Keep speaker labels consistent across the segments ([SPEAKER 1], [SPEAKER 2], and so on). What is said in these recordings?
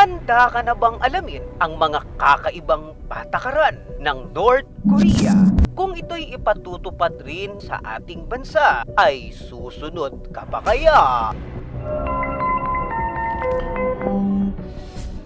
[SPEAKER 1] Handa ka na bang alamin ang mga kakaibang patakaran ng North Korea? Kung ito'y ipatutupad rin sa ating bansa, ay susunod ka ba kaya?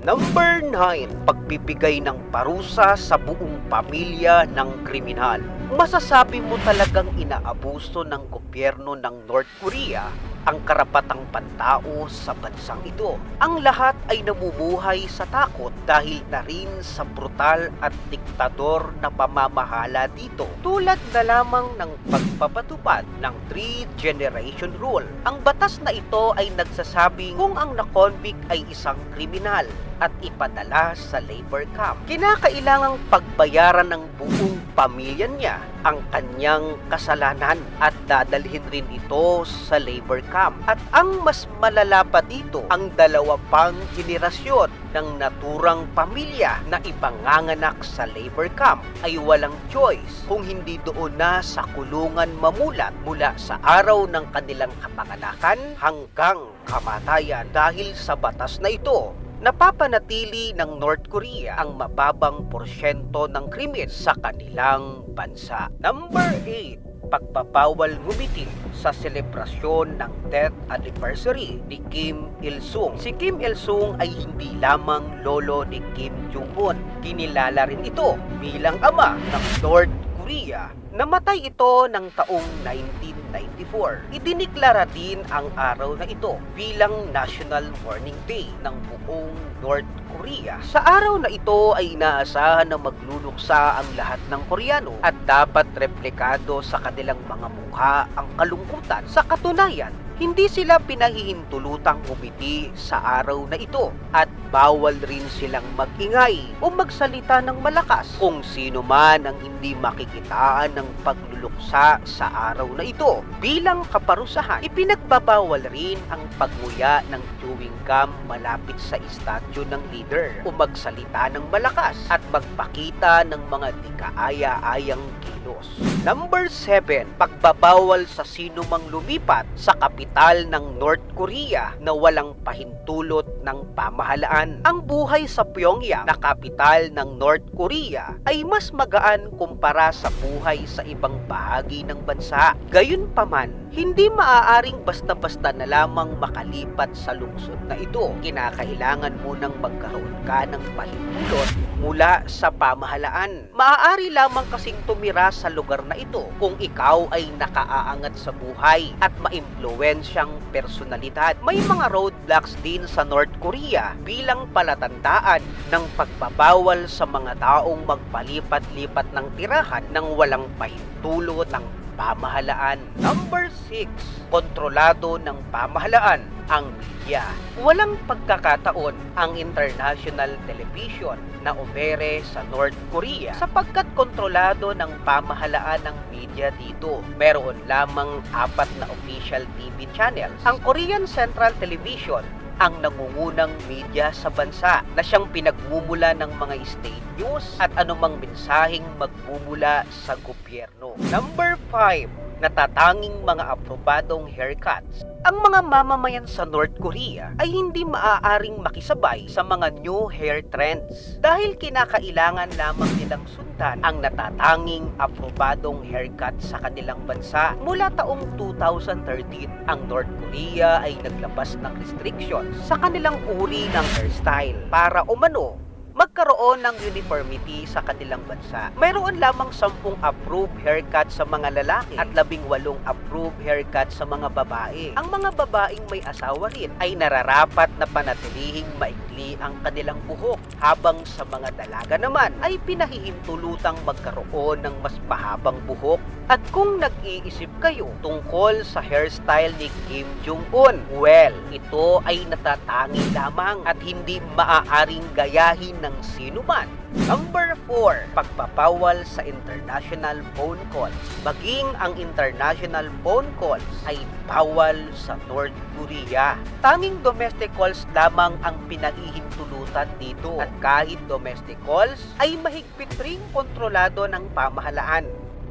[SPEAKER 1] Number 9. Pagbibigay ng parusa sa buong pamilya ng kriminal. Masasabi mo talagang inaabuso ng gobyerno ng North Korea ang karapatang pantao sa bansang ito. Ang lahat ay namumuhay sa takot dahil na rin sa brutal at diktador na pamamahala dito. Tulad na lamang ng pagpapatupad ng 3-generation rule. Ang batas na ito ay nagsasabi kung ang na-convict ay isang kriminal at ipadala sa labor camp, kinakailangang pagbayaran ng buong pamilya niya ang kanyang kasalanan at dadalhin rin ito sa labor camp. At ang mas malala pa dito, ang dalawa pang henerasyon ng naturang pamilya na ipanganganak sa labor camp ay walang choice kung hindi doon na sa kulungan mamulat mula sa araw ng kanilang kapanganakan hanggang kamatayan. Dahil sa batas na ito, napapanatili ng North Korea ang mababang porsyento ng krimen sa kanilang bansa. Number 8. Pagbabawal ngumiti sa selebrasyon ng death anniversary ni Kim Il-sung. Si Kim Il-sung ay hindi lamang lolo ni Kim Jong-un. Kinilala rin ito bilang ama ng North Korea. Namatay ito ng taong 1994. Idiniklara din ang araw na ito bilang National Mourning Day ng buong North Korea. Sa araw na ito ay inaasahan na magluluksa ang lahat ng Koreano at dapat replikado sa kanilang mga mukha ang kalungkutan. Sa katunayan, hindi sila pinahihintulutang umiti sa araw na ito at bawal rin silang magingay o magsalita ng malakas kung sino man ang hindi makikitaan ng pagluluksa sa araw na ito. Bilang kaparusahan, ipinagbabawal rin ang pagmuya ng chewing gum malapit sa estatyo ng leader o magsalita ng malakas at magpakita ng mga di kaaya-ayang kilos. Number 7. Pagbabawal sa sino mang lumipat sa kapital ng North Korea na walang pahintulot ng pamahalaan. Ang buhay sa Pyongyang na kapital ng North Korea ay mas magaan kumpara sa buhay sa ibang bahagi ng bansa. Gayunpaman, hindi maaaring basta-basta na lamang makalipat sa lungsod na ito. Kinakailangan munang magkaroon ka ng pahintulot mula sa pamahalaan. Maaari lamang kasing tumira sa lugar na ito kung ikaw ay nakaaangat sa buhay at maimpluwensyang personalidad. May mga roadblocks din sa North Korea bilang palatandaan ng pagbabawal sa mga taong magpalipat-lipat ng tirahan ng walang pahintulot ng pamahalaan. Number 6. Kontrolado ng pamahalaan ang media. Walang pagkakataon ang international television na umere sa North Korea sapagkat kontrolado ng pamahalaan ng media dito. Meron lamang 4 na official TV channels. Ang Korean Central Television ang nangungunang media sa bansa na siyang pinagmumula ng mga state news at anumang mensaheng magmumula sa gobyerno. Number 5. Natatanging mga aprobadong haircuts. Ang mga mamamayan sa North Korea ay hindi maaaring makisabay sa mga new hair trends dahil kinakailangan lamang nilang sundan ang natatanging aprobadong haircut sa kanilang bansa. Mula taong 2013, ang North Korea ay naglabas ng restrictions sa kanilang uri ng hairstyle para umano magkaroon ng uniformity sa kanilang bansa. Mayroon lamang 10 approved haircut sa mga lalaki at 18 approved haircut sa mga babae. Ang mga babaeng may asawa rin ay nararapat na panatilihing maikli ang kanilang buhok, habang sa mga dalaga naman ay pinahihintulutang magkaroon ng mas mahabang buhok. At kung nag-iisip kayo tungkol sa hairstyle ni Kim Jong-un, well, ito ay natatangi lamang at hindi maaaring gayahin ng sino man. Number 4. Pagbabawal sa international phone calls. Maging ang international phone calls ay bawal sa North Korea. Tanging domestic calls lamang ang pinahihintulutan dito. At kahit domestic calls ay mahigpit ring kontrolado ng pamahalaan.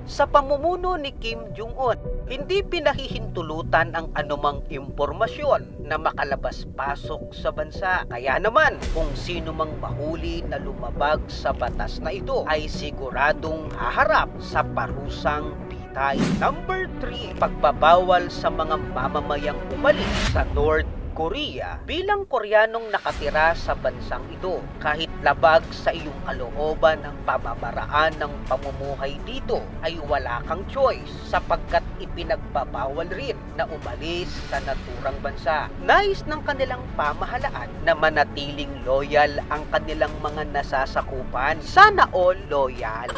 [SPEAKER 1] Sa pamumuno ni Kim Jong-un, Hindi pinahihintulutan ang anumang impormasyon na makalabas-pasok sa bansa. Kaya naman, kung sino mang mahuli na lumabag sa batas na ito ay siguradong haharap sa parusang pitay. Number 3, pagbabawal sa mga mamamayang umalis sa North Korea. Bilang Koreanong nakatira sa bansang ito, kahit labag sa iyong kalooban ng pamamaraan ng pamumuhay dito, ay wala kang choice sapagkat ipinagbabawal rin na umalis sa naturang bansa. Nais ng kanilang pamahalaan na manatiling loyal ang kanilang mga nasasakupan. Sana all loyal.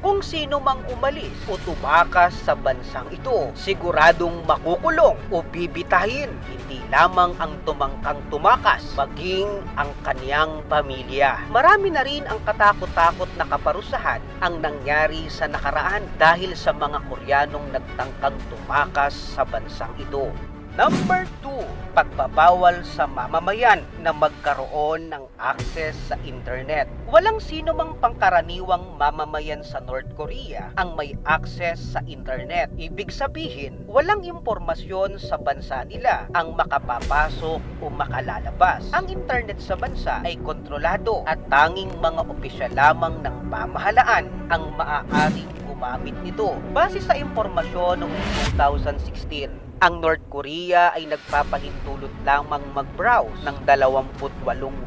[SPEAKER 1] Kung sino mang umalis o tumakas sa bansang ito, siguradong makukulong o bibitahin. Hindi lamang ang tumangkang tumakas, maging ang kaniyang pamilya. Marami na rin ang katakot-takot na kaparusahan ang nangyari sa nakaraan dahil sa mga Koreanong nagtangkang tumakas sa bansang ito. Number 2, pagbabawal sa mamamayan na magkaroon ng access sa internet. Walang sino mang pangkaraniwang mamamayan sa North Korea ang may access sa internet. Ibig sabihin, walang impormasyon sa bansa nila ang makapapasok o makalalabas. Ang internet sa bansa ay kontrolado at tanging mga opisyal lamang ng pamahalaan ang maaaring gumamit nito. Base sa impormasyon noong 2016, ang North Korea ay nagpapahintulot lamang mag-browse ng 28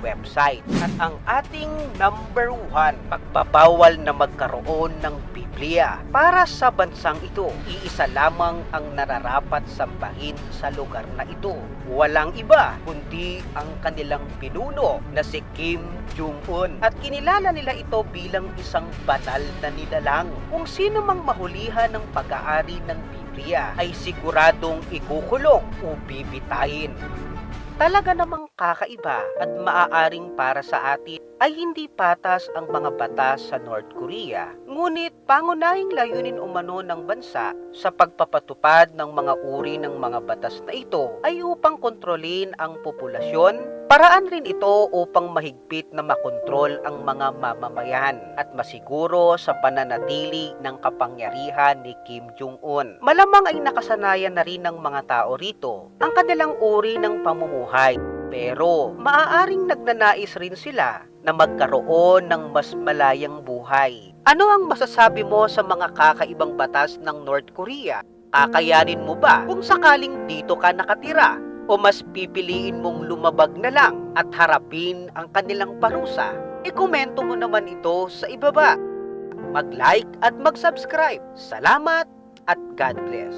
[SPEAKER 1] website. At ang ating number 1, pagbabawal na magkaroon ng Biblia. Para sa bansang ito, iisa lamang ang nararapat sambahin sa lugar na ito. Walang iba kundi ang kanilang pinuno na si Kim Jong-un. At kinilala nila ito bilang isang banal na nilalang. Kung sino mang mahulihan ng pag-aari ng Biblia ay siguradong ikukulong o bibitayin. Talaga namang kakaiba at maaaring para sa atin ay hindi patas ang mga batas sa North Korea. Ngunit pangunahing layunin umano ng bansa sa pagpapatupad ng mga uri ng mga batas na ito ay upang kontrolin ang populasyon. Paraan rin ito upang mahigpit na makontrol ang mga mamamayan at masiguro sa pananatili ng kapangyarihan ni Kim Jong-un. Malamang ay nakasanayan na rin ng mga tao rito ang kanilang uri ng pamumuhay. Pero maaaring nagnanais rin sila na magkaroon ng mas malayang buhay. Ano ang masasabi mo sa mga kakaibang batas ng North Korea? Kakayanin mo ba kung sakaling dito ka nakatira? O mas pipiliin mong lumabag na lang at harapin ang kanilang parusa? I-komento mo naman ito sa ibaba. Mag-like at mag-subscribe. Salamat at God bless.